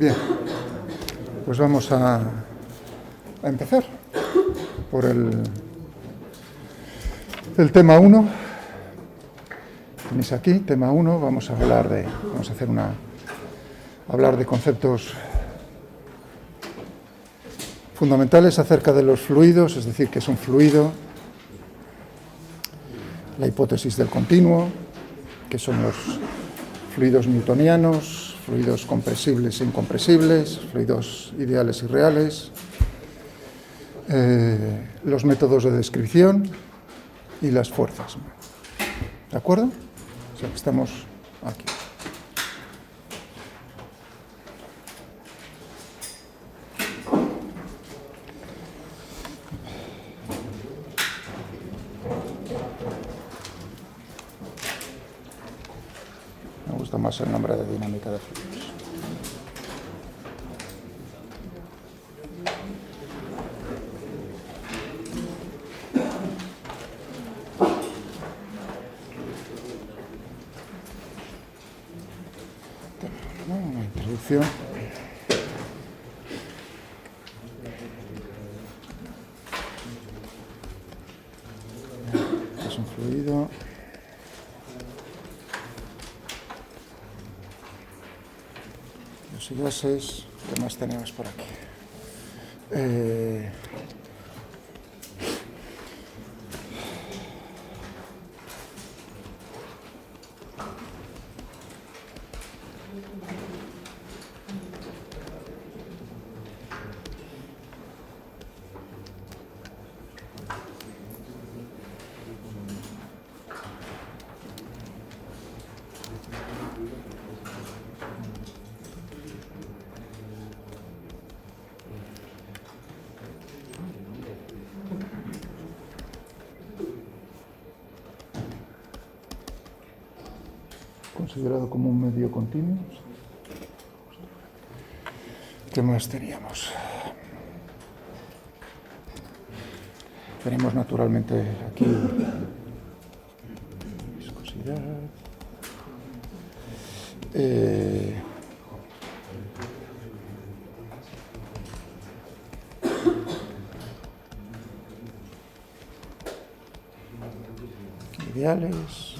Bien, pues vamos a empezar por el tema 1. Tenéis aquí, tema 1, vamos a hablar de conceptos fundamentales acerca de los fluidos, es decir, qué es un fluido, la hipótesis del continuo, qué son los fluidos newtonianos, fluidos compresibles e incompresibles, fluidos ideales y reales, los métodos de descripción y las fuerzas. ¿De acuerdo? O sea que estamos aquí. Me gusta más el nombre de dinámica de fluidos. Una introducción. Es un fluido. Los gases, ¿qué más tenemos por aquí? Considerado como un medio continuo. ¿Qué más teníamos? Tenemos naturalmente aquí viscosidad, ideales,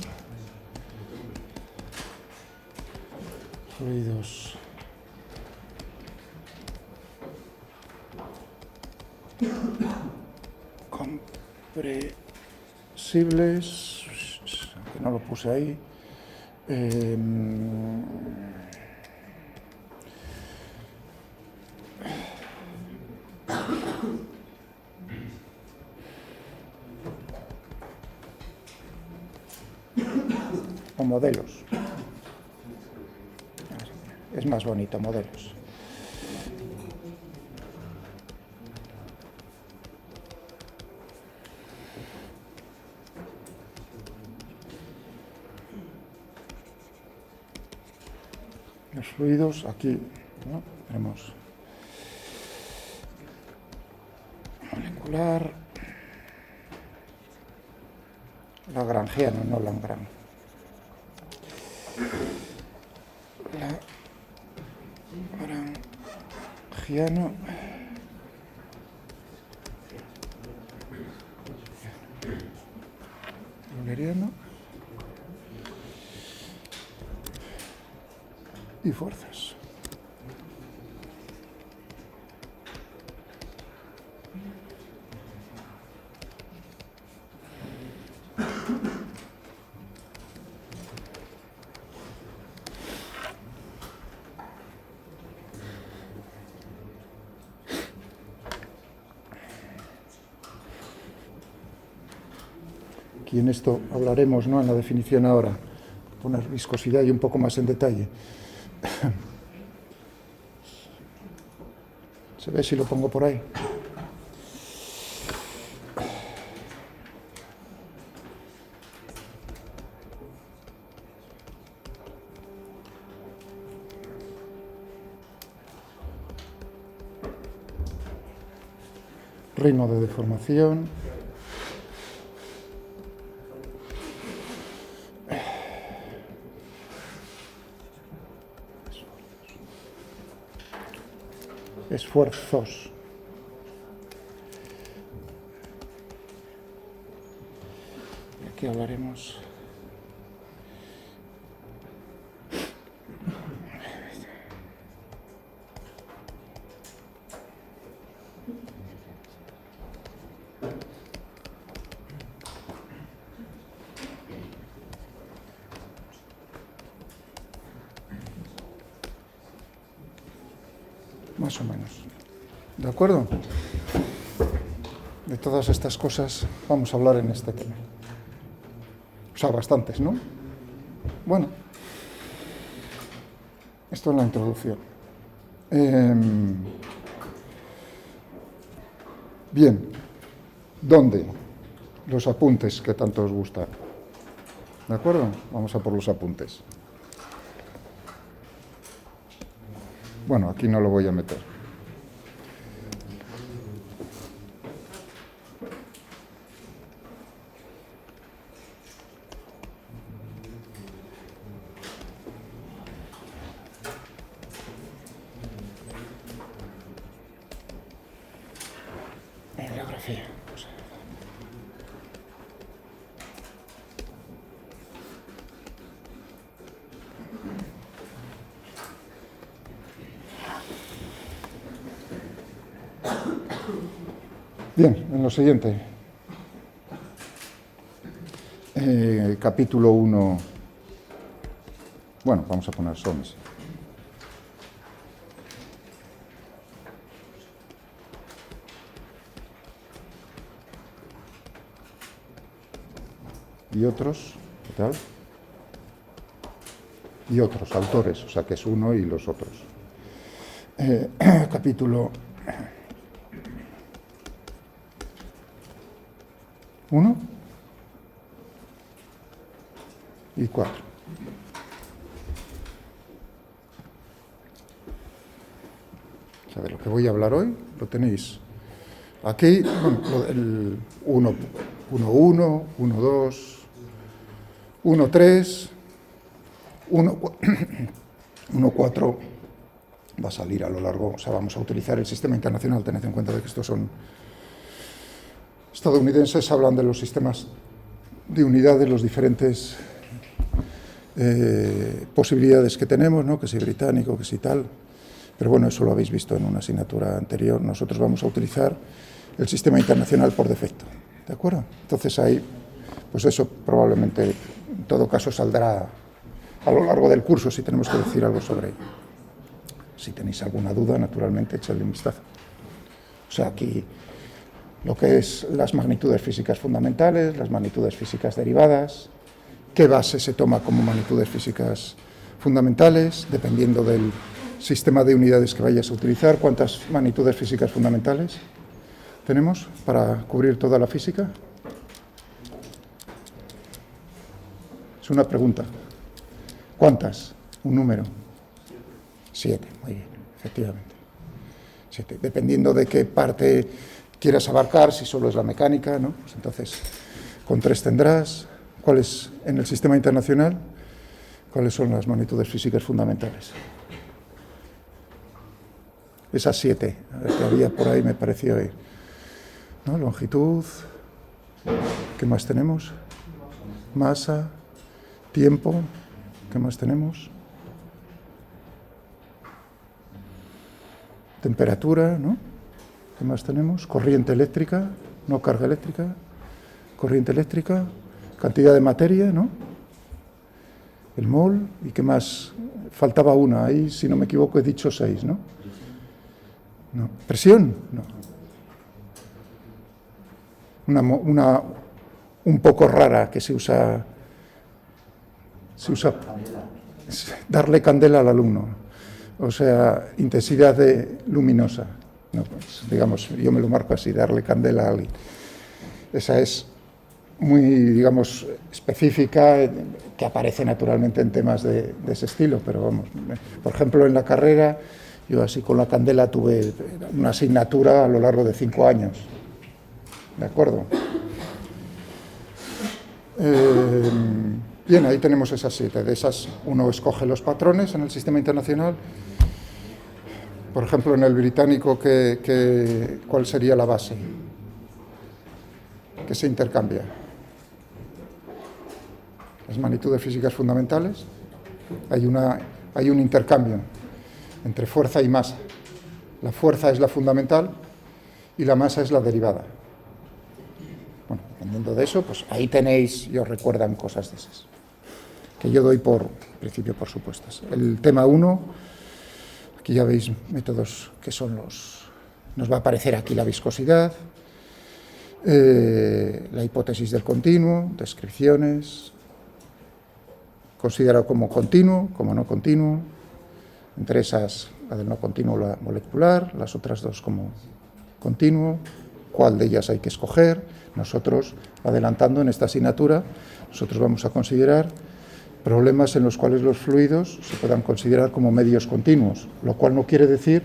fluidos compresibles, aunque no lo puse ahí, o modelos. Es más bonito, modelos. Los fluidos, aquí, ¿no? Tenemos molecular, lagrangiano, no Lagrange. Lagrangiano, euleriano y fuerzas. Aquí en esto hablaremos, ¿no?, en la definición ahora, poner viscosidad y un poco más en detalle. ¿Se ve si lo pongo por ahí? Ritmo de deformación. esfuerzos. Aquí hablaremos. Más o menos. ¿De acuerdo? De todas estas cosas vamos a hablar en este tema. O sea, bastantes, ¿no? Bueno, esto es la introducción. Bien, ¿dónde? Los apuntes que tanto os gustan. ¿De acuerdo? Vamos a por los apuntes. Bueno, aquí no lo voy a meter. Bibliografía. Bien, en lo siguiente, capítulo 1, bueno, vamos a poner SOMS. Y otros, ¿qué tal? Y otros autores, o sea que es uno y los otros. Capítulo 1 y 4. O sea, de lo que voy a hablar hoy lo tenéis aquí, bueno, el 1.1, 1.2, 1.3, 1.4 va a salir a lo largo, o sea, vamos a utilizar el sistema internacional, tened en cuenta de que estos son estadounidenses, hablan de los sistemas de unidad de los diferentes posibilidades que tenemos, ¿no? Que si británico, que si tal, pero bueno, eso lo habéis visto en una asignatura anterior. Nosotros vamos a utilizar el sistema internacional por defecto, ¿de acuerdo? Entonces ahí, pues eso probablemente en todo caso saldrá a lo largo del curso si tenemos que decir algo sobre ello. Si tenéis alguna duda, naturalmente, echadle un vistazo. O sea, aquí lo que es las magnitudes físicas fundamentales, las magnitudes físicas derivadas, qué base se toma como magnitudes físicas fundamentales, dependiendo del sistema de unidades que vayas a utilizar, cuántas magnitudes físicas fundamentales tenemos para cubrir toda la física. Es una pregunta. ¿Cuántas? Un número. 7, muy bien, efectivamente. 7, dependiendo de qué parte quieras abarcar, si solo es la mecánica, ¿no? Pues entonces, con 3 tendrás. ¿Cuáles en el sistema internacional? ¿Cuáles son las magnitudes físicas fundamentales? Esas 7, que había por ahí, me pareció oír, ¿no? Longitud, ¿qué más tenemos? Masa, tiempo, ¿qué más tenemos? Temperatura, ¿no? ¿Qué más tenemos? Corriente eléctrica, no carga eléctrica, corriente eléctrica, cantidad de materia, ¿no? El mol, ¿y qué más? Faltaba una, ahí, si no me equivoco, he dicho 6, ¿no? No. ¿Presión? No. Una un poco rara que se usa darle candela al alumno, o sea, intensidad luminosa. No, pues, digamos, yo me lo marco así, darle candela a alguien. Esa es muy, digamos, específica, que aparece naturalmente en temas de ese estilo, pero vamos, por ejemplo, en la carrera, yo así con la candela tuve una asignatura a lo largo de 5 años, ¿de acuerdo? Bien, ahí tenemos esas 7, de esas uno escoge los patrones en el sistema internacional. Por ejemplo, en el británico, ¿cuál sería la base? ¿Qué se intercambia? Las magnitudes físicas fundamentales. Hay un intercambio entre fuerza y masa. La fuerza es la fundamental y la masa es la derivada. Bueno, dependiendo de eso, pues ahí tenéis y os recuerdan cosas de esas, que yo doy por principio por supuestas. El tema 1, aquí ya veis métodos que son nos va a aparecer aquí la viscosidad, la hipótesis del continuo, descripciones, considerado como continuo, como no continuo, entre esas la del no continuo, la molecular, las otras dos como continuo, cuál de ellas hay que escoger. Nosotros, adelantando en esta asignatura, nosotros vamos a considerar problemas en los cuales los fluidos se puedan considerar como medios continuos, lo cual no quiere decir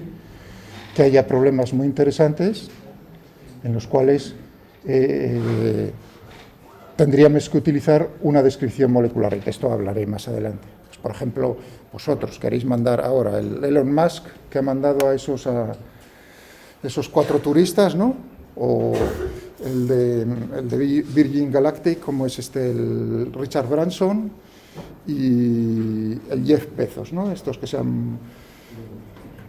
que haya problemas muy interesantes en los cuales tendríamos que utilizar una descripción molecular, y de esto hablaré más adelante. Pues, por ejemplo, vosotros queréis mandar ahora el Elon Musk, que ha mandado a esos 4 turistas, ¿no? O el de Virgin Galactic, como es el Richard Branson y el Jeff Bezos, ¿no? Estos que se han...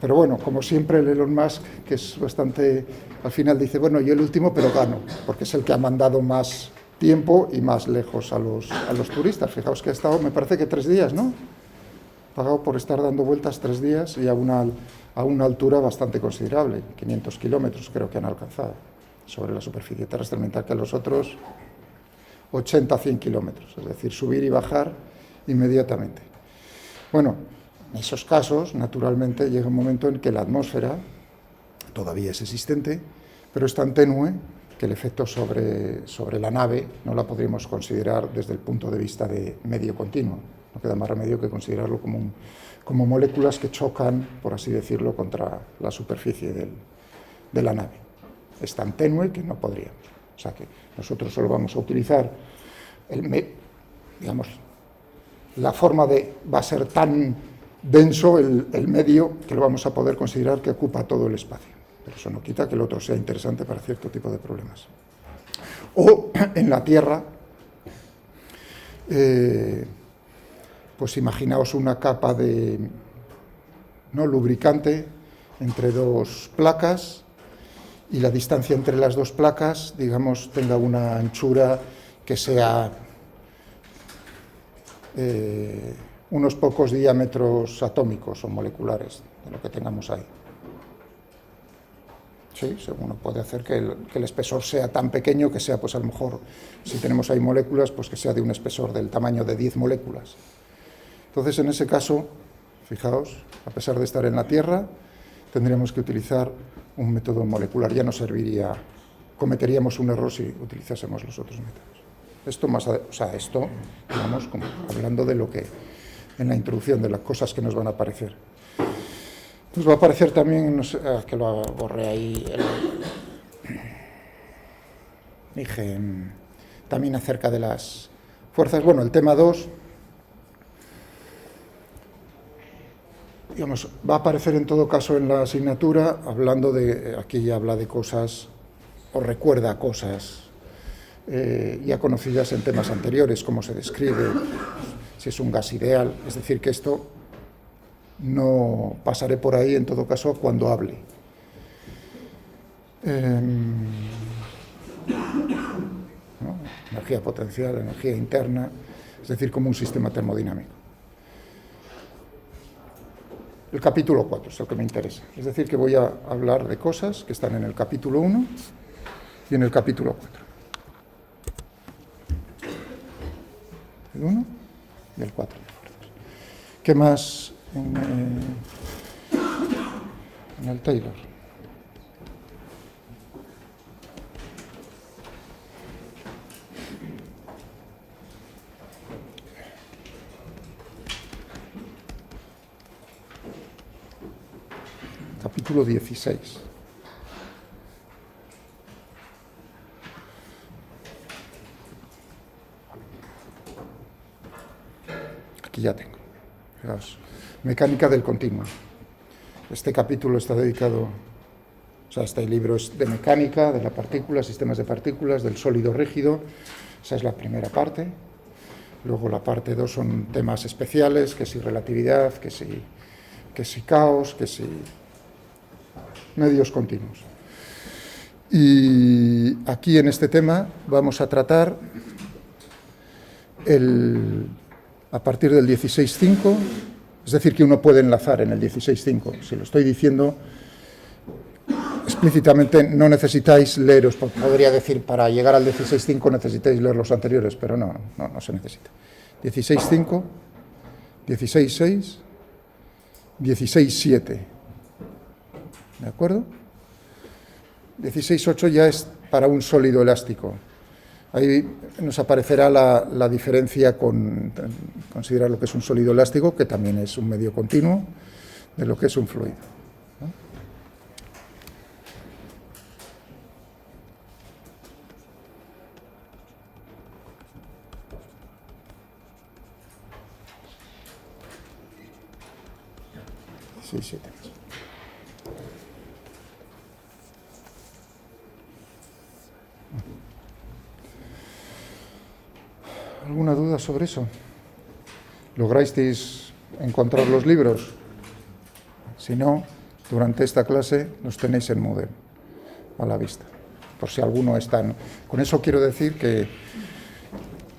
Pero bueno, como siempre el Elon Musk, que es bastante... Al final dice, bueno, yo el último, pero gano, porque es el que ha mandado más tiempo y más lejos a los turistas. Fijaos que ha estado, me parece que 3 días, ¿no? Pagado por estar dando vueltas 3 días y a una altura bastante considerable, 500 kilómetros creo que han alcanzado sobre la superficie terrestre, mientras que los otros 80-100 kilómetros, es decir, subir y bajar inmediatamente. Bueno, en esos casos, naturalmente, llega un momento en que la atmósfera todavía es existente, pero es tan tenue que el efecto sobre la nave no la podríamos considerar desde el punto de vista de medio continuo. No queda más remedio que considerarlo como moléculas que chocan, por así decirlo, contra la superficie de la nave. Es tan tenue que no podríamos. O sea que nosotros solo vamos a utilizar, la forma va a ser tan denso el medio que lo vamos a poder considerar que ocupa todo el espacio. Pero eso no quita que el otro sea interesante para cierto tipo de problemas. O en la Tierra, pues imaginaos una capa de lubricante entre 2 placas y la distancia entre las 2 placas, digamos, tenga una anchura que sea unos pocos diámetros atómicos o moleculares de lo que tengamos ahí. Sí, uno puede hacer que el espesor sea tan pequeño que sea, pues a lo mejor, si tenemos ahí moléculas, pues que sea de un espesor del tamaño de 10 moléculas. Entonces, en ese caso, fijaos, a pesar de estar en la Tierra, tendríamos que utilizar un método molecular. Ya no serviría, cometeríamos un error si utilizásemos los otros métodos. Esto, digamos, como hablando de lo que, en la introducción, de las cosas que nos van a aparecer. Nos va a aparecer también, no sé, que lo borré ahí, dije, también acerca de las fuerzas. Bueno, el tema 2, digamos, va a aparecer en todo caso en la asignatura, hablando de, aquí ya habla de cosas, o recuerda cosas ya conocidas en temas anteriores, cómo se describe, si es un gas ideal, es decir, que esto no pasaré por ahí en todo caso cuando hable. ¿No? Energía potencial, energía interna, es decir, como un sistema termodinámico. El capítulo 4 es el que me interesa, es decir, que voy a hablar de cosas que están en el capítulo 1 y en el capítulo 4. El 1 y el 4 de fuerzas. ¿Qué más en el Taylor? Capítulo 16. Aquí ya tengo. Fijaos. Mecánica del continuo. Este capítulo está dedicado, o sea, este libro es de mecánica, de la partícula, sistemas de partículas, del sólido rígido. Esa es la primera parte. Luego la parte 2 son temas especiales, que si relatividad, que si caos, que si medios continuos. Y aquí en este tema vamos a tratar a partir del 16.5, es decir, que uno puede enlazar en el 16.5. Si lo estoy diciendo explícitamente, no necesitáis leeros, podría decir, para llegar al 16.5 necesitáis leer los anteriores, pero no se necesita. 16.5, 16.6, 16.7, ¿de acuerdo? 16.8 ya es para un sólido elástico. Ahí nos aparecerá la diferencia con considerar lo que es un sólido elástico, que también es un medio continuo, de lo que es un fluido, ¿no? Sí, 7. ¿Alguna duda sobre eso? ¿Lograsteis encontrar los libros? Si no, durante esta clase los tenéis en Moodle, a la vista, por si alguno está. Con eso quiero decir que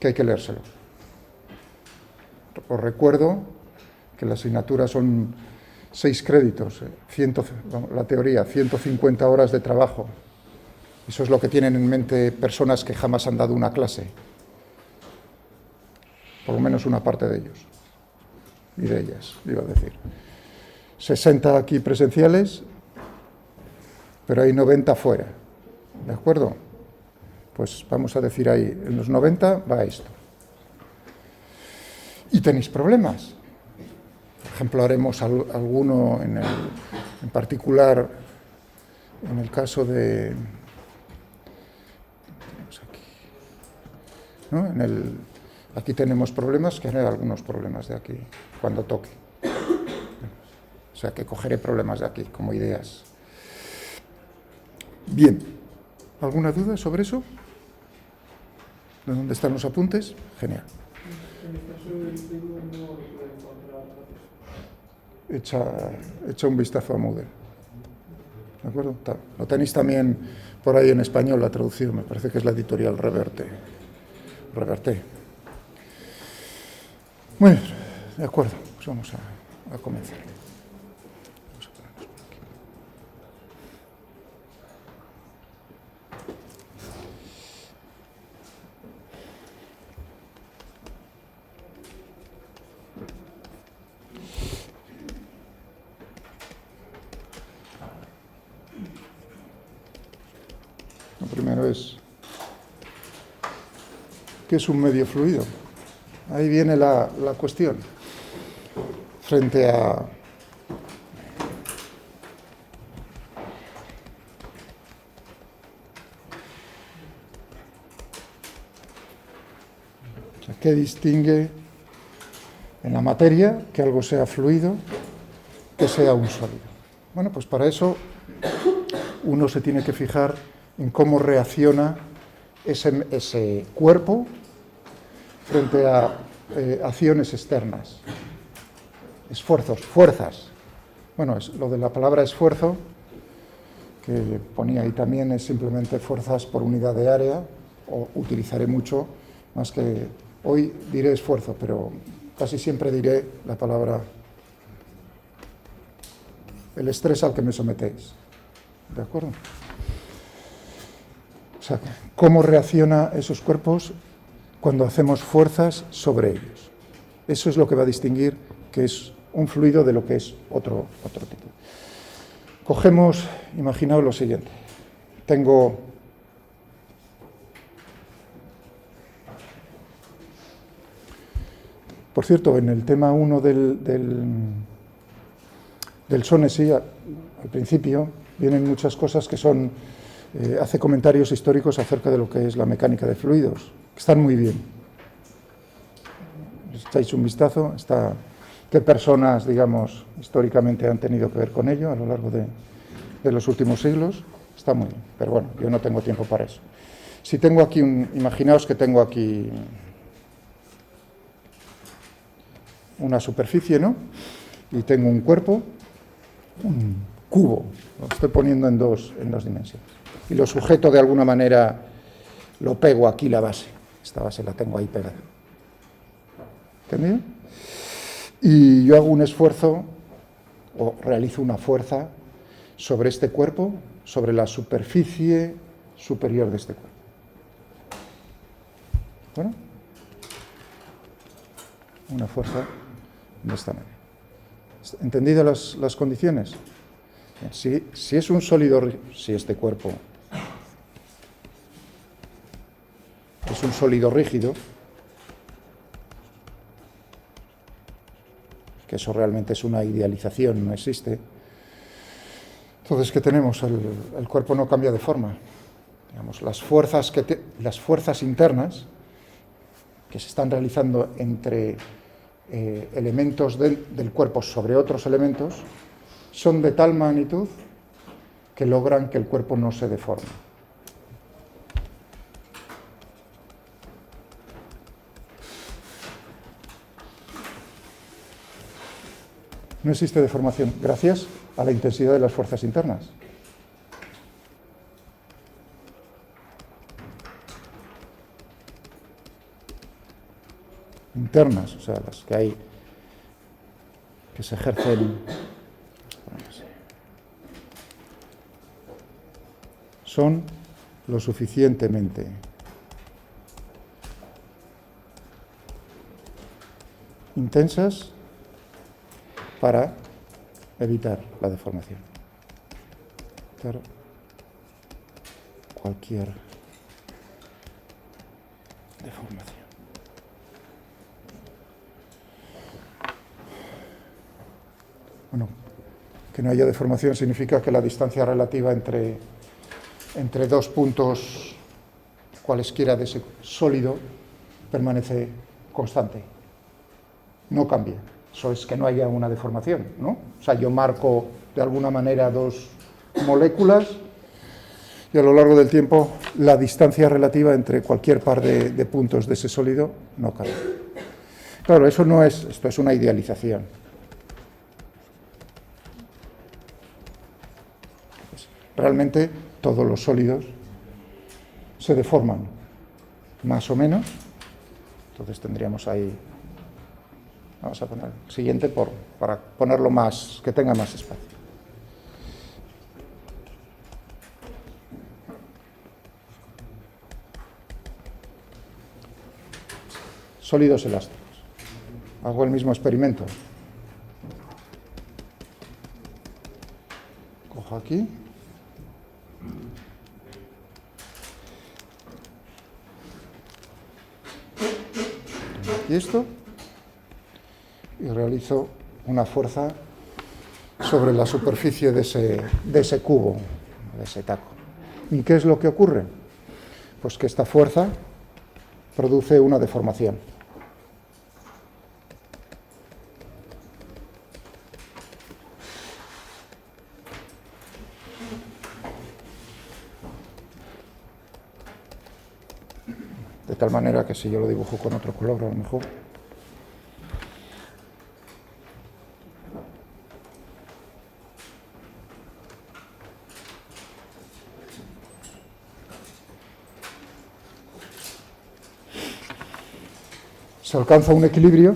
hay que leérselo. Os recuerdo que la asignatura son 6 créditos, la teoría, 150 horas de trabajo. Eso es lo que tienen en mente personas que jamás han dado una clase. Por lo menos una parte de ellos, y de ellas, iba a decir. 60 aquí presenciales, pero hay 90 fuera, ¿de acuerdo? Pues vamos a decir ahí, en los 90 va esto. Y tenéis problemas. Por ejemplo, haremos alguno en particular, en el caso de... ¿no? Aquí tenemos problemas, que haré algunos problemas de aquí, cuando toque. O sea, que cogeré problemas de aquí, como ideas. Bien. ¿Alguna duda sobre eso? ¿De dónde están los apuntes? Genial. Echa un vistazo a Moodle. ¿De acuerdo? Lo tenéis también por ahí en español, la traducción. Me parece que es la editorial Reverte. Muy bien, de acuerdo, pues vamos a comenzar. Vamos a ponernos por aquí. Lo primero es, ¿qué es un medio fluido? Ahí viene la cuestión. Frente a ¿qué distingue en la materia que algo sea fluido, que sea un sólido? Bueno, pues para eso uno se tiene que fijar en cómo reacciona ese cuerpo frente a acciones externas, esfuerzos, fuerzas. Bueno, lo de la palabra esfuerzo, que ponía ahí también, es simplemente fuerzas por unidad de área, o utilizaré mucho, más que hoy diré esfuerzo, pero casi siempre diré la palabra el estrés al que me sometéis. ¿De acuerdo? O sea, ¿cómo reaccionan esos cuerpos cuando hacemos fuerzas sobre ellos? Eso es lo que va a distinguir que es un fluido de lo que es otro tipo. Cogemos, imaginaos lo siguiente. Tengo por cierto, en el tema 1 del SONESI, al principio, vienen muchas cosas que son, hace comentarios históricos acerca de lo que es la mecánica de fluidos, que están muy bien. Echáis un vistazo, está qué personas, digamos, históricamente han tenido que ver con ello a lo largo de los últimos siglos. Está muy bien, pero bueno, yo no tengo tiempo para eso. Si tengo aquí imaginaos que tengo aquí una superficie, ¿no? Y tengo un cuerpo, un cubo, lo estoy poniendo en dos dimensiones. Y lo sujeto de alguna manera, lo pego aquí la base. Esta base la tengo ahí pegada. ¿Entendido? Y yo hago un esfuerzo, o realizo una fuerza sobre este cuerpo, sobre la superficie superior de este cuerpo. Bueno, una fuerza de esta manera. ¿Entendido las condiciones? Si es un sólido, si este cuerpo es un sólido rígido, que eso realmente es una idealización, no existe, entonces, ¿qué tenemos? El cuerpo no cambia de forma. Digamos, las fuerzas internas que se están realizando entre elementos del cuerpo sobre otros elementos son de tal magnitud que logran que el cuerpo no se deforme. No existe deformación gracias a la intensidad de las fuerzas internas. Internas, o sea, las que hay, que se ejercen, son lo suficientemente intensas para evitar la deformación. Evitar cualquier deformación. Bueno, que no haya deformación significa que la distancia relativa entre dos puntos cualesquiera de ese sólido permanece constante, no cambia. Eso es que no haya una deformación, ¿no? O sea, yo marco de alguna manera dos moléculas y a lo largo del tiempo la distancia relativa entre cualquier par de puntos de ese sólido no cambia. Claro, esto es una idealización. Realmente todos los sólidos se deforman, más o menos. Entonces tendríamos ahí, vamos a poner el siguiente para ponerlo más, que tenga más espacio. Sólidos elásticos. Hago el mismo experimento. Cojo aquí. Y esto, y realizo una fuerza sobre la superficie de ese cubo, de ese taco. ¿Y qué es lo que ocurre? Pues que esta fuerza produce una deformación. De tal manera que si yo lo dibujo con otro color, a lo mejor. Se alcanza un equilibrio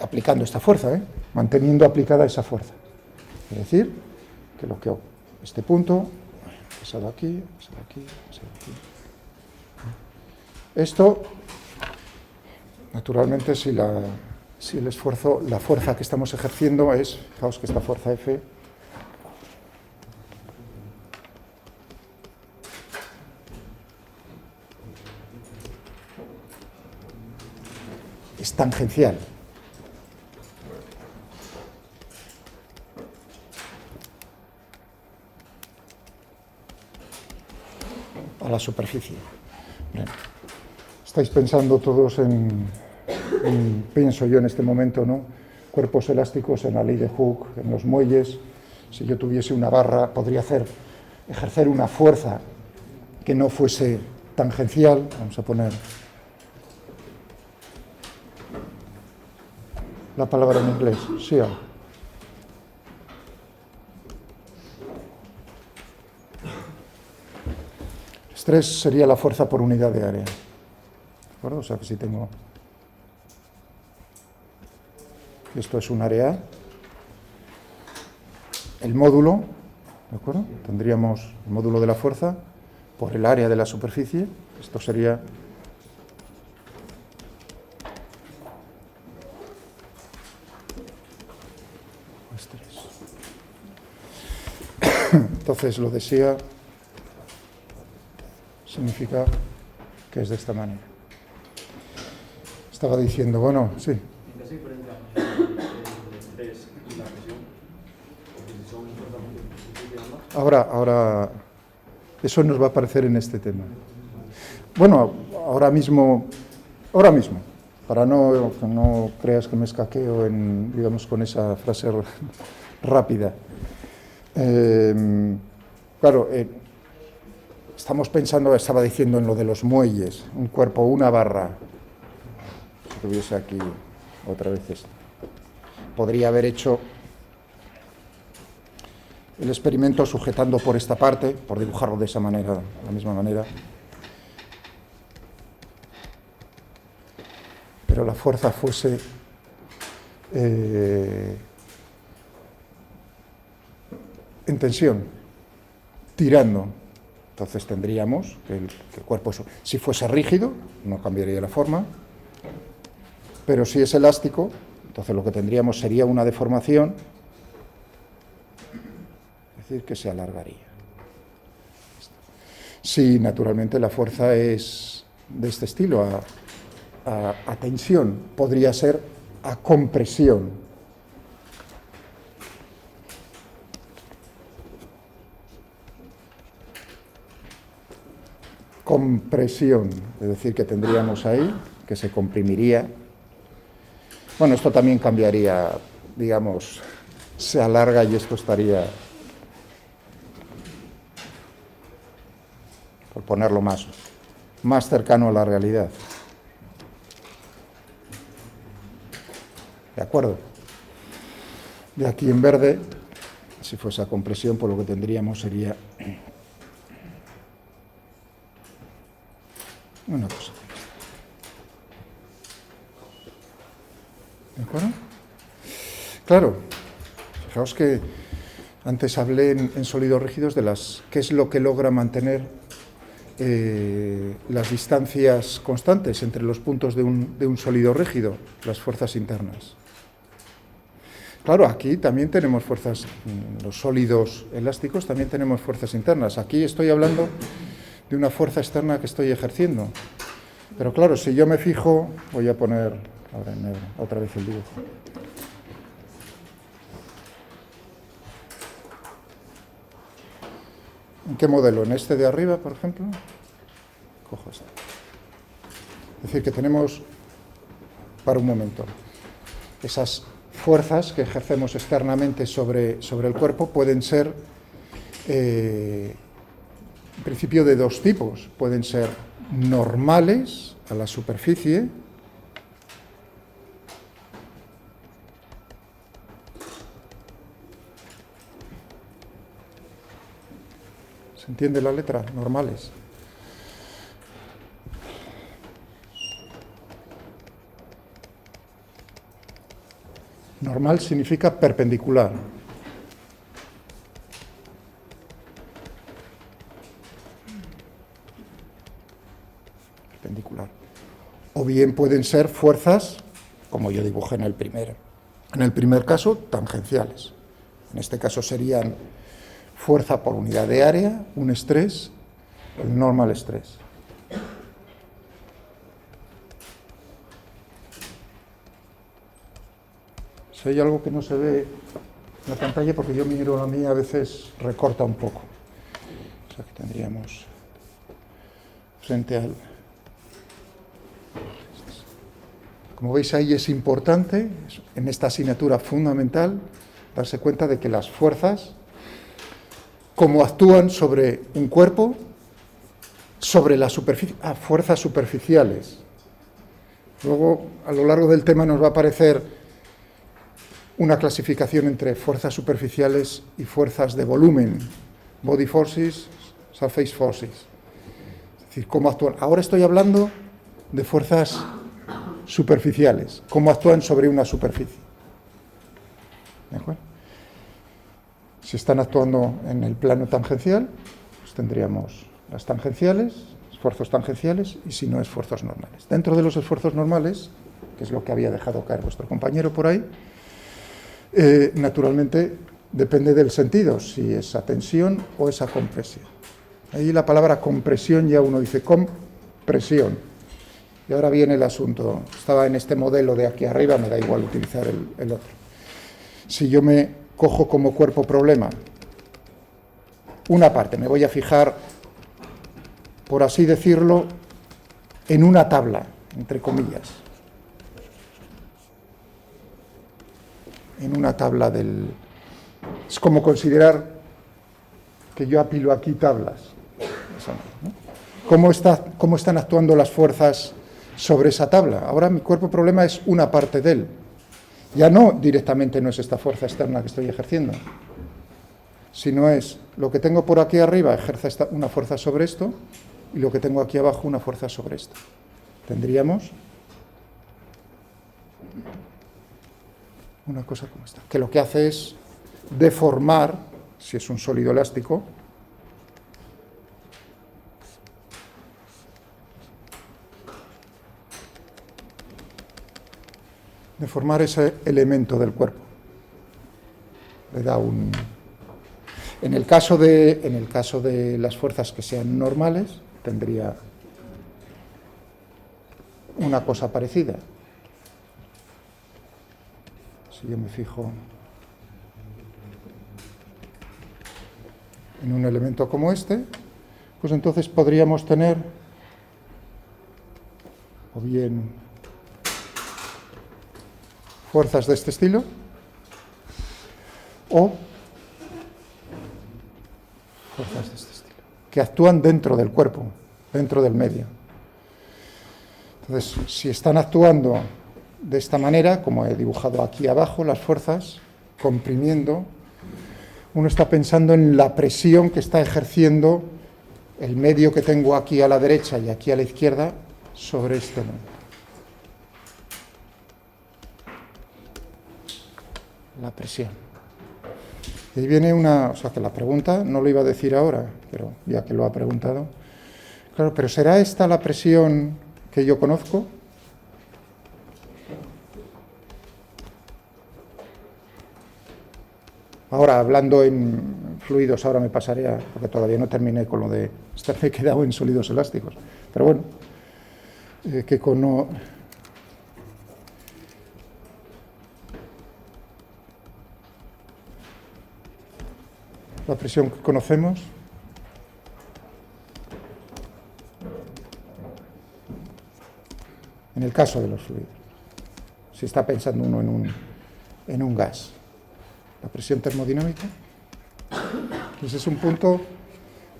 aplicando esta fuerza, manteniendo aplicada esa fuerza. Es decir, que lo que hago, este punto, pasado aquí, pasado aquí, pasado aquí. Esto, naturalmente, si el esfuerzo, la fuerza que estamos ejerciendo es, fijaos que esta fuerza F es tangencial. la superficie. Bien. Estáis pensando todos pienso yo en este momento, ¿no? Cuerpos elásticos en la ley de Hooke, en los muelles. Si yo tuviese una barra, podría ejercer una fuerza que no fuese tangencial. Vamos a poner la palabra en inglés, shear. Estrés sería la fuerza por unidad de área. ¿De acuerdo? O sea que si tengo... Esto es un área A. El módulo, ¿de acuerdo? Tendríamos el módulo de la fuerza por el área de la superficie. Esto sería... Entonces lo decía significa que es de esta manera. Estaba diciendo, bueno, sí. ¿En qué se diferencia el estrés y la presión? Porque si son fuerzas muy ambas. Ahora, eso nos va a aparecer en este tema. Bueno, ahora mismo, para no creas que me escaqueo digamos, con esa frase rápida. Claro, estaba diciendo en lo de los muelles, un cuerpo, una barra. Si tuviese aquí otra vez esto. Podría haber hecho el experimento sujetando por esta parte, por dibujarlo de esa manera, de la misma manera. Pero la fuerza fuese en tensión, tirando. Entonces tendríamos que el cuerpo, si fuese rígido, no cambiaría la forma, pero si es elástico, entonces lo que tendríamos sería una deformación, es decir, que se alargaría. Si naturalmente la fuerza es de este estilo, a tensión, podría ser a compresión. Compresión, es decir, que tendríamos ahí, que se comprimiría. Bueno, esto también cambiaría, digamos, se alarga y esto estaría, por ponerlo más cercano a la realidad. ¿De acuerdo? De aquí en verde, si fuese a compresión, pues lo que tendríamos sería una cosa. ¿De acuerdo? Claro, fijaos que antes hablé en sólidos rígidos de qué es lo que logra mantener las distancias constantes entre los puntos de un sólido rígido, las fuerzas internas. Claro, aquí también tenemos fuerzas, los sólidos elásticos también tenemos fuerzas internas. Aquí estoy hablando de una fuerza externa que estoy ejerciendo. Pero claro, si yo me fijo, voy a poner ahora en negro, otra vez el dibujo. ¿En qué modelo? ¿En este de arriba, por ejemplo? Cojo este. Es decir, que tenemos, para un momento, esas fuerzas que ejercemos externamente sobre el cuerpo pueden ser, en principio, de dos tipos. Pueden ser normales a la superficie, ¿se entiende la letra? Normales. Normal significa perpendicular. Perpendicular. O bien pueden ser fuerzas, como yo dibujé en el primer caso, tangenciales. En este caso serían fuerza por unidad de área, un estrés, el normal stress. Si hay algo que no se ve en la pantalla, porque yo miro a mí, a veces recorta un poco. O sea que tendríamos frente al... Como veis ahí es importante, en esta asignatura fundamental, darse cuenta de que las fuerzas, cómo actúan sobre un cuerpo, sobre la superficie, fuerzas superficiales. Luego, a lo largo del tema nos va a aparecer una clasificación entre fuerzas superficiales y fuerzas de volumen, body forces, surface forces. Es decir, cómo actúan. Ahora estoy hablando de fuerzas superficiales, cómo actúan sobre una superficie. ¿De acuerdo? Si están actuando en el plano tangencial, pues tendríamos las tangenciales, esfuerzos tangenciales, y si no, esfuerzos normales. Dentro de los esfuerzos normales, que es lo que había dejado caer vuestro compañero por ahí, naturalmente depende del sentido, si esa tensión o esa compresión. Ahí la palabra compresión ya uno dice compresión. Y ahora viene el asunto. Estaba en este modelo de aquí arriba, me da igual utilizar el otro. Si yo me cojo como cuerpo problema una parte, me voy a fijar, por así decirlo, en una tabla, entre comillas. En una tabla del... Es como considerar que yo apilo aquí tablas. ¿No? ¿Cómo están actuando las fuerzas sobre esa tabla? Ahora mi cuerpo problema es una parte de él. Ya no directamente no es esta fuerza externa que estoy ejerciendo, sino es lo que tengo por aquí arriba ejerce una fuerza sobre esto y lo que tengo aquí abajo una fuerza sobre esto. Tendríamos una cosa como esta, que lo que hace es deformar, si es un sólido elástico, deformar ese elemento del cuerpo. Le da un... En el caso de las fuerzas que sean normales, tendría una cosa parecida. Si yo me fijo en un elemento como este, pues entonces podríamos tener o bien fuerzas de este estilo o fuerzas de este estilo, que actúan dentro del cuerpo, dentro del medio. Entonces, si están actuando de esta manera, como he dibujado aquí abajo, las fuerzas, comprimiendo, uno está pensando en la presión que está ejerciendo el medio que tengo aquí a la derecha y aquí a la izquierda sobre este medio. La presión. Y ahí viene o sea que la pregunta, no lo iba a decir ahora, pero ya que lo ha preguntado, claro, pero ¿será esta la presión que yo conozco? Ahora, hablando en fluidos, ahora me pasaré porque todavía no terminé con lo de estarme quedado en sólidos elásticos, pero bueno, que con... La presión que conocemos en el caso de los fluidos, si está pensando uno en un gas, la presión termodinámica, pues es un punto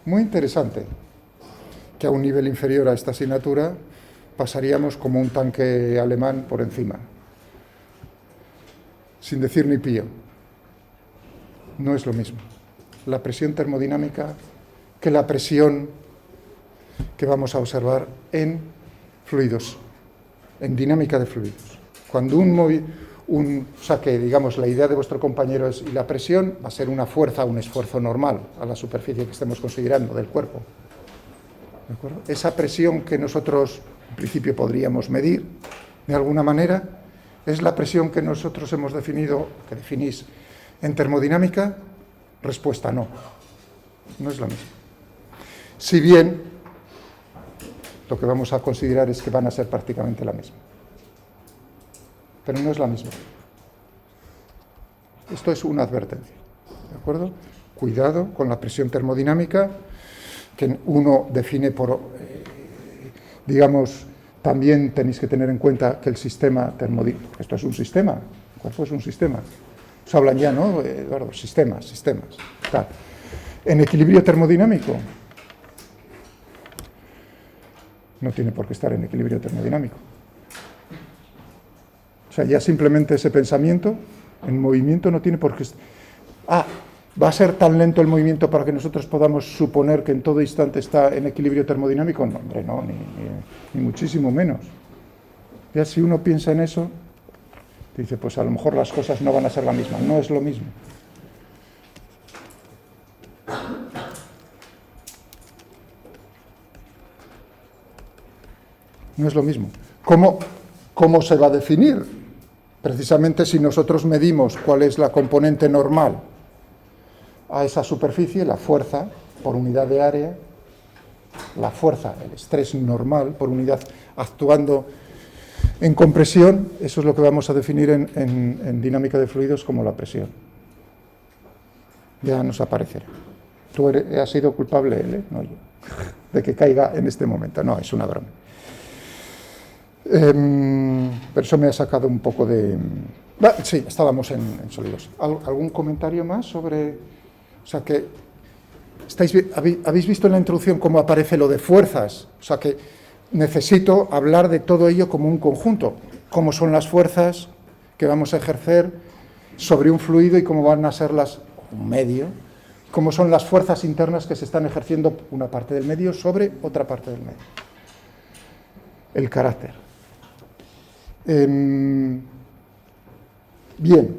muy interesante, que a un nivel inferior a esta asignatura pasaríamos como un tanque alemán por encima, sin decir ni pío. No es lo mismo la presión termodinámica que la presión que vamos a observar en fluidos, en dinámica de fluidos. Cuando o sea que, digamos, la idea de vuestro compañero es, y la presión va a ser una fuerza, un esfuerzo normal a la superficie que estemos considerando del cuerpo. ¿De acuerdo? Esa presión que nosotros, en principio, podríamos medir, de alguna manera, es la presión que nosotros hemos definido, que definís en termodinámica. Respuesta no, no es lo mismo. Si bien lo que vamos a considerar es que van a ser prácticamente la misma. Pero no es la misma. Esto es una advertencia, ¿de acuerdo? Cuidado con la presión termodinámica, que uno define por digamos, también tenéis que tener en cuenta que el sistema termodinámico, esto es un sistema, el cuerpo es un sistema. Os hablan ya, ¿no, Eduardo? Sistemas, tal. En equilibrio termodinámico, no tiene por qué estar en equilibrio termodinámico. O sea, ya simplemente ese pensamiento, en movimiento no tiene por qué... ¿va a ser tan lento el movimiento para que nosotros podamos suponer que en todo instante está en equilibrio termodinámico? No, hombre, no, ni muchísimo menos. Ya si uno piensa en eso, dice, pues a lo mejor las cosas no van a ser la misma. No es lo mismo. No es lo mismo. ¿Cómo se va a definir? Precisamente si nosotros medimos cuál es la componente normal a esa superficie, la fuerza por unidad de área, la fuerza, el estrés normal por unidad actuando en compresión, eso es lo que vamos a definir en dinámica de fluidos como la presión. Ya nos aparecerá. Tú has sido culpable, él, no yo, de que caiga en este momento. No, es una broma. Pero eso me ha sacado un poco de... sí, estábamos en sólidos. ¿Algún comentario más sobre...? O sea que, ¿habéis visto en la introducción cómo aparece lo de fuerzas? O sea que necesito hablar de todo ello como un conjunto. Cómo son las fuerzas que vamos a ejercer sobre un fluido y cómo van a ser un medio. Cómo son las fuerzas internas que se están ejerciendo una parte del medio sobre otra parte del medio. El carácter. Bien.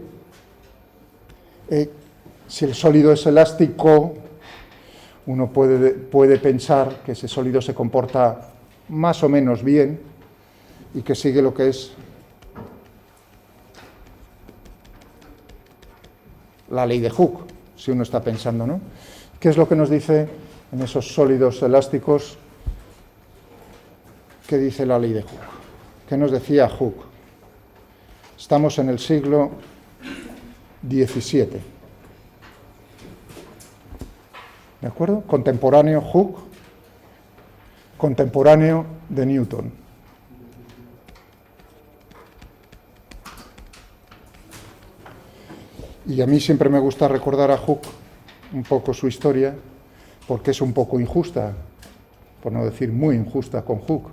Si el sólido es elástico, uno puede pensar que ese sólido se comporta más o menos bien y que sigue lo que es la ley de Hooke, si uno está pensando, ¿no? ¿Qué es lo que nos dice en esos sólidos elásticos? ¿Qué dice la ley de Hooke? ¿Qué nos decía Hooke? Estamos en el siglo XVII. ¿De acuerdo? Contemporáneo Hooke, contemporáneo de Newton. Y a mí siempre me gusta recordar a Hooke un poco su historia, porque es un poco injusta, por no decir muy injusta con Hooke.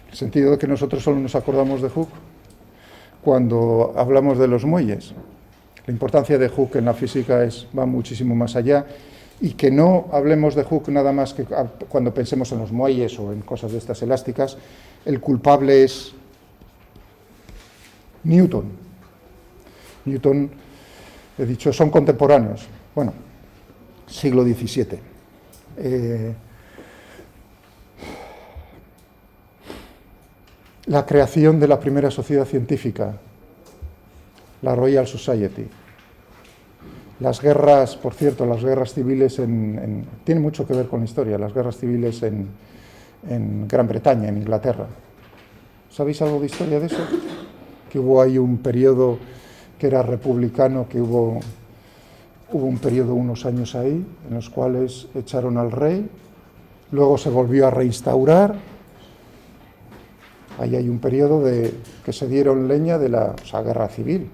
En el sentido de que nosotros solo nos acordamos de Hooke cuando hablamos de los muelles. La importancia de Hooke en la física va muchísimo más allá. Y que no hablemos de Hooke nada más que cuando pensemos en los muelles o en cosas de estas elásticas, el culpable es Newton. Newton, he dicho, son contemporáneos. Bueno, siglo XVII. La creación de la primera sociedad científica, la Royal Society. Las guerras, por cierto, las guerras civiles tienen mucho que ver con la historia, las guerras civiles en Gran Bretaña, en Inglaterra. ¿Sabéis algo de historia de eso? Que hubo ahí un periodo que era republicano, que hubo un periodo, unos años ahí, en los cuales echaron al rey, luego se volvió a reinstaurar. Ahí hay un periodo que se dieron leña de la guerra civil.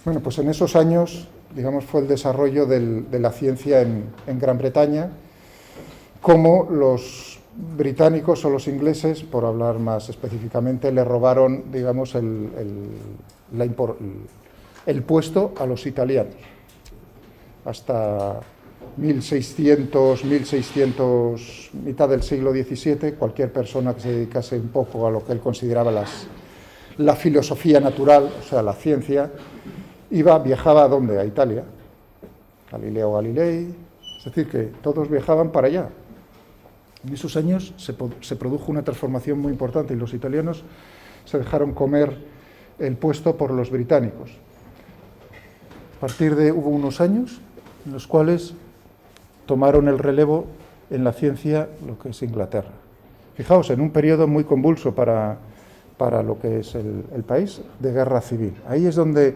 Bueno, pues en esos años, digamos, fue el desarrollo de la ciencia en Gran Bretaña, como los británicos o los ingleses, por hablar más específicamente, le robaron, digamos, el puesto a los italianos. Hasta 1600, mitad del siglo XVII, cualquier persona que se dedicase un poco a lo que él consideraba la filosofía natural, o sea, la ciencia, viajaba ¿a dónde? A Italia, Galileo Galilei, es decir, que todos viajaban para allá. En esos años se produjo una transformación muy importante y los italianos se dejaron comer el puesto por los británicos. A partir hubo unos años en los cuales tomaron el relevo en la ciencia lo que es Inglaterra. Fijaos, en un periodo muy convulso para lo que es el país, de guerra civil. Ahí es donde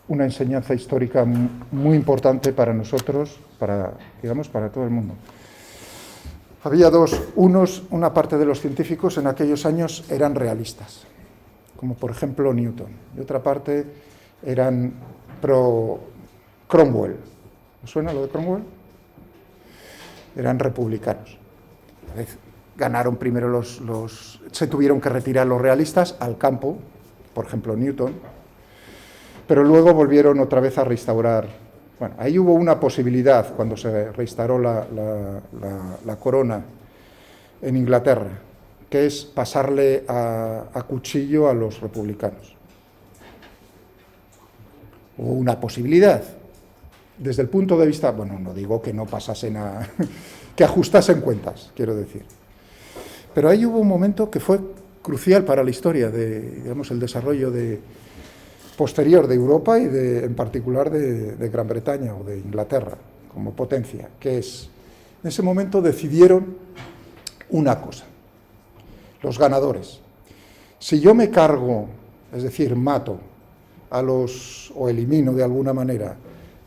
una enseñanza histórica muy importante para nosotros, digamos, para todo el mundo. Había una parte de los científicos en aquellos años eran realistas, como por ejemplo Newton, y otra parte eran pro Cromwell. ¿Os suena lo de Cromwell? Eran republicanos. A veces ganaron primero se tuvieron que retirar los realistas al campo, por ejemplo Newton, pero luego volvieron otra vez a restaurar. Bueno, ahí hubo una posibilidad cuando se restauró la corona en Inglaterra, que es pasarle a cuchillo a los republicanos. Hubo una posibilidad. Desde el punto de vista, bueno, no digo que no pasasen que ajustasen cuentas, quiero decir. Pero ahí hubo un momento que fue crucial para la historia digamos, el desarrollo posterior de Europa y en particular de Gran Bretaña o de Inglaterra como potencia, que es, en ese momento decidieron una cosa, los ganadores. Si yo me cargo, es decir, mato o elimino de alguna manera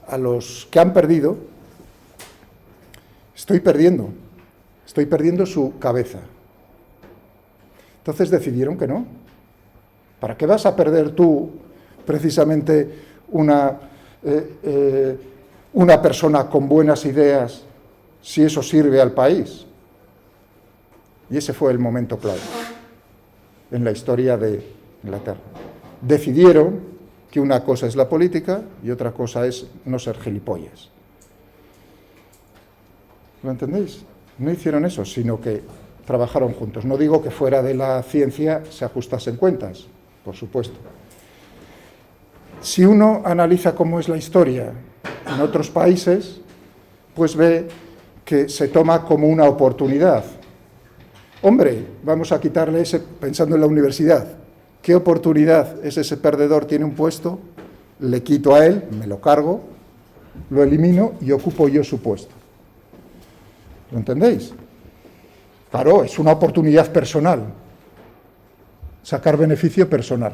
a los que han perdido, estoy perdiendo su cabeza. Entonces decidieron que no. ¿Para qué vas a perder tú precisamente una persona con buenas ideas si eso sirve al país? Y ese fue el momento clave en la historia de Inglaterra. Decidieron que una cosa es la política y otra cosa es no ser gilipollas. ¿Lo entendéis? No hicieron eso, sino que trabajaron juntos. No digo que fuera de la ciencia se ajustasen cuentas, por supuesto. Si uno analiza cómo es la historia en otros países, pues ve que se toma como una oportunidad. Hombre, vamos a quitarle pensando en la universidad, ¿qué oportunidad es ese perdedor? Tiene un puesto, le quito a él, me lo cargo, lo elimino y ocupo yo su puesto. ¿Lo entendéis? Claro, es una oportunidad personal, sacar beneficio personal.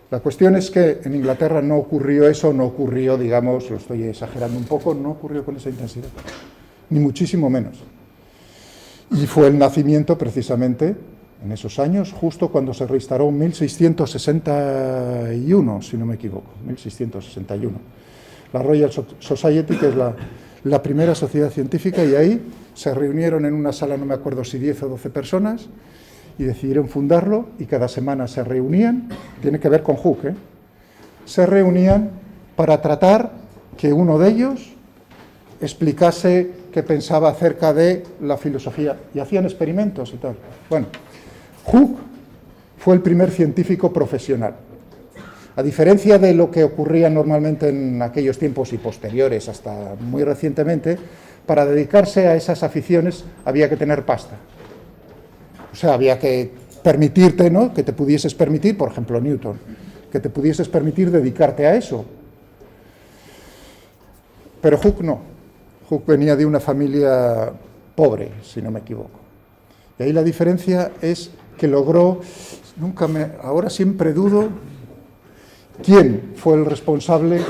La cuestión es que en Inglaterra no ocurrió eso, no ocurrió, digamos, lo estoy exagerando un poco, no ocurrió con esa intensidad, ni muchísimo menos. Y fue el nacimiento, precisamente, en esos años, justo cuando se reinstauró en 1661, si no me equivoco, 1661. La Royal Society, que es la primera sociedad científica, y ahí se reunieron en una sala, no me acuerdo si 10 o 12 personas, y decidieron fundarlo, y cada semana se reunían, tiene que ver con Hooke, se reunían para tratar que uno de ellos explicase qué pensaba acerca de la filosofía, y hacían experimentos y tal. Bueno, Hooke fue el primer científico profesional. A diferencia de lo que ocurría normalmente en aquellos tiempos y posteriores, hasta muy recientemente, para dedicarse a esas aficiones había que tener pasta. O sea, había que permitirte, ¿no?, que te pudieses permitir, por ejemplo, Newton, que te pudieses permitir dedicarte a eso. Pero Hooke no. Hooke venía de una familia pobre, si no me equivoco. Y ahí la diferencia es que logró, ahora siempre dudo quién fue el responsable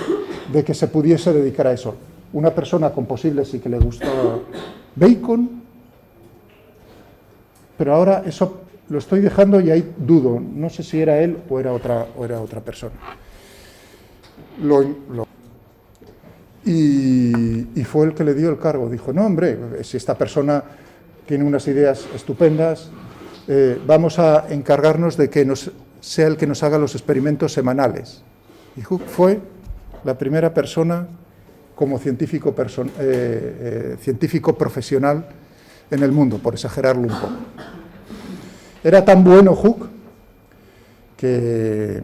de que se pudiese dedicar a eso. Una persona con posibles y que le gustaba Bacon, pero ahora eso lo estoy dejando y ahí dudo, no sé si era él o era otra persona. Y fue el que le dio el cargo, dijo, no hombre, si esta persona tiene unas ideas estupendas, vamos a encargarnos de que sea el que nos haga los experimentos semanales. Y Hooke fue la primera persona como científico profesional en el mundo, por exagerarlo un poco. Era tan bueno Hooke que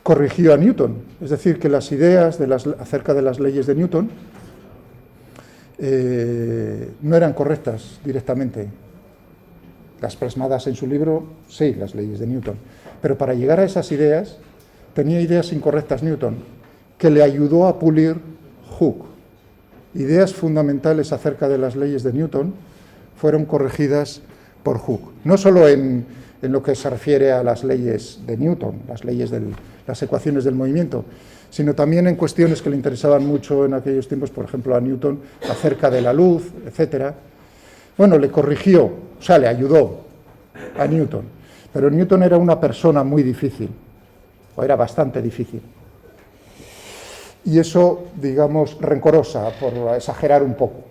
corrigió a Newton, es decir, que las ideas acerca de las leyes de Newton no eran correctas directamente. Las plasmadas en su libro, sí, las leyes de Newton, pero para llegar a esas ideas, tenía ideas incorrectas Newton, que le ayudó a pulir Hooke. Ideas fundamentales acerca de las leyes de Newton fueron corregidas por Hooke, no solo en lo que se refiere a las leyes de Newton, las ecuaciones del movimiento, sino también en cuestiones que le interesaban mucho en aquellos tiempos, por ejemplo a Newton, acerca de la luz, etc. Bueno, le corrigió, o sea, le ayudó a Newton, pero Newton era una persona muy difícil, o era bastante difícil. Y eso, digamos, rencorosa, por exagerar un poco.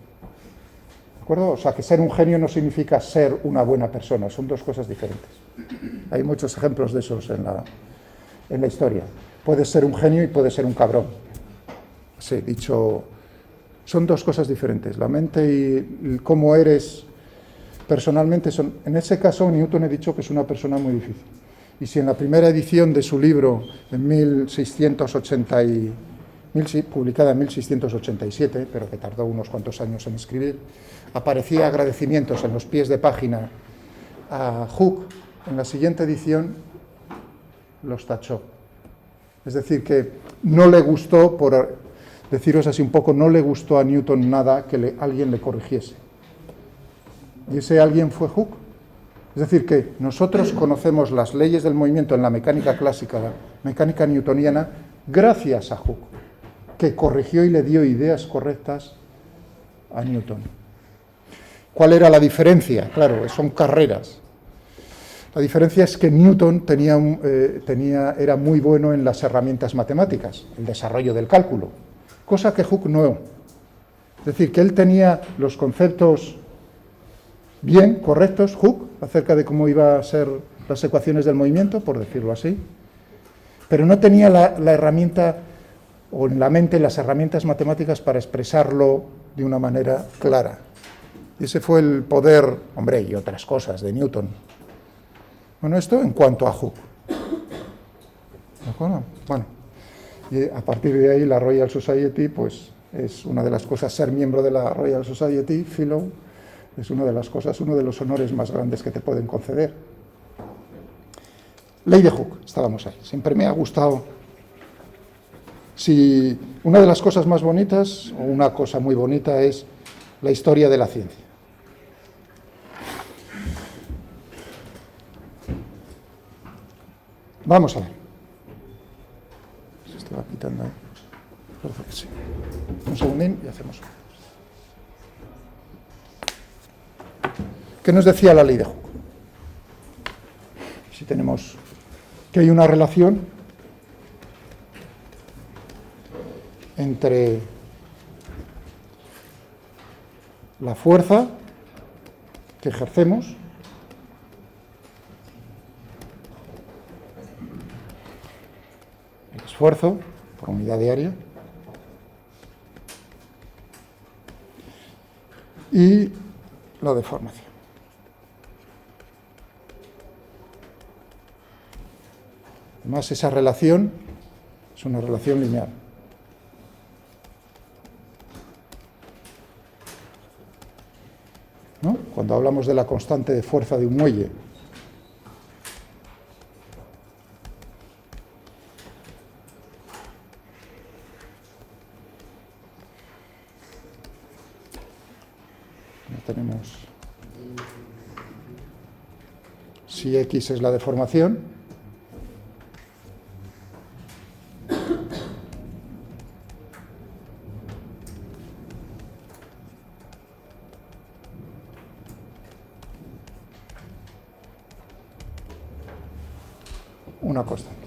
¿De acuerdo? O sea, que ser un genio no significa ser una buena persona, son dos cosas diferentes. Hay muchos ejemplos de esos en la historia. Puedes ser un genio y puedes ser un cabrón. Sí, dicho, son dos cosas diferentes. La mente y cómo eres personalmente son... En ese caso, Newton he dicho que es una persona muy difícil. Y si en la primera edición de su libro, en publicada en 1687, pero que tardó unos cuantos años en escribir, aparecía agradecimientos en los pies de página a Hooke, en la siguiente edición los tachó. Es decir, que no le gustó, por deciros así un poco, no le gustó a Newton nada que alguien le corrigiese. Y ese alguien fue Hooke. Es decir, que nosotros conocemos las leyes del movimiento en la mecánica clásica, la mecánica newtoniana, gracias a Hooke, que corrigió y le dio ideas correctas a Newton. ¿Cuál era la diferencia? Claro, son carreras. La diferencia es que Newton era muy bueno en las herramientas matemáticas, el desarrollo del cálculo, cosa que Hooke no. Es decir, que él tenía los conceptos bien, correctos, Hooke, acerca de cómo iban a ser las ecuaciones del movimiento, por decirlo así, pero no tenía la herramienta, o en la mente las herramientas matemáticas para expresarlo de una manera clara. Y ese fue el poder, hombre, y otras cosas de Newton. Bueno, esto en cuanto a Hooke. ¿De acuerdo? Bueno, y a partir de ahí la Royal Society, pues es una de las cosas, ser miembro de la Royal Society, Fellow, es una de las cosas, uno de los honores más grandes que te pueden conceder. Ley de Hooke, estábamos ahí. Siempre me ha gustado. Si una de las cosas más bonitas, o una cosa muy bonita, es la historia de la ciencia. Vamos a ver. Se estaba quitando ahí. Parece que sí. Un segundín y hacemos. ¿Qué nos decía la ley de Hooke? Si tenemos que hay una relación entre la fuerza que ejercemos el esfuerzo por unidad de área y la deformación. Además, esa relación es una relación lineal. ¿No? Cuando hablamos de la constante de fuerza de un muelle, tenemos si X es la deformación, una constante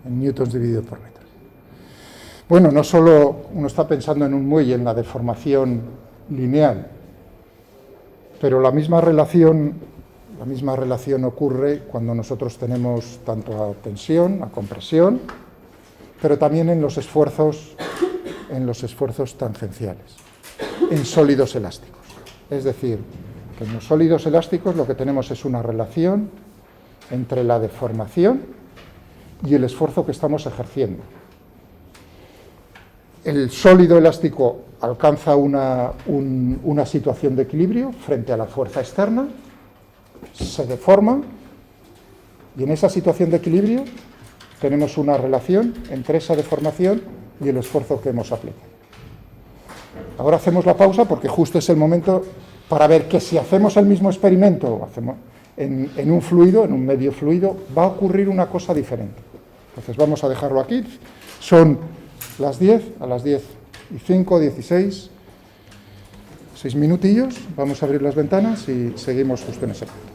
en newtons dividido por metros. Bueno, no solo uno está pensando en un muelle, en la deformación lineal, pero la misma relación ocurre cuando nosotros tenemos tanto a tensión, a compresión, pero también en los esfuerzos tangenciales, en sólidos elásticos. Es decir, que en los sólidos elásticos lo que tenemos es una relación entre la deformación y el esfuerzo que estamos ejerciendo. El sólido elástico alcanza una situación de equilibrio frente a la fuerza externa, se deforma, y en esa situación de equilibrio tenemos una relación entre esa deformación y el esfuerzo que hemos aplicado. Ahora hacemos la pausa porque justo es el momento para ver que si hacemos el mismo experimento en un fluido, en un medio fluido, va a ocurrir una cosa diferente. Entonces vamos a dejarlo aquí. Son las 10, a las 10:05, 16, 6 minutillos, vamos a abrir las ventanas y seguimos justo en ese punto.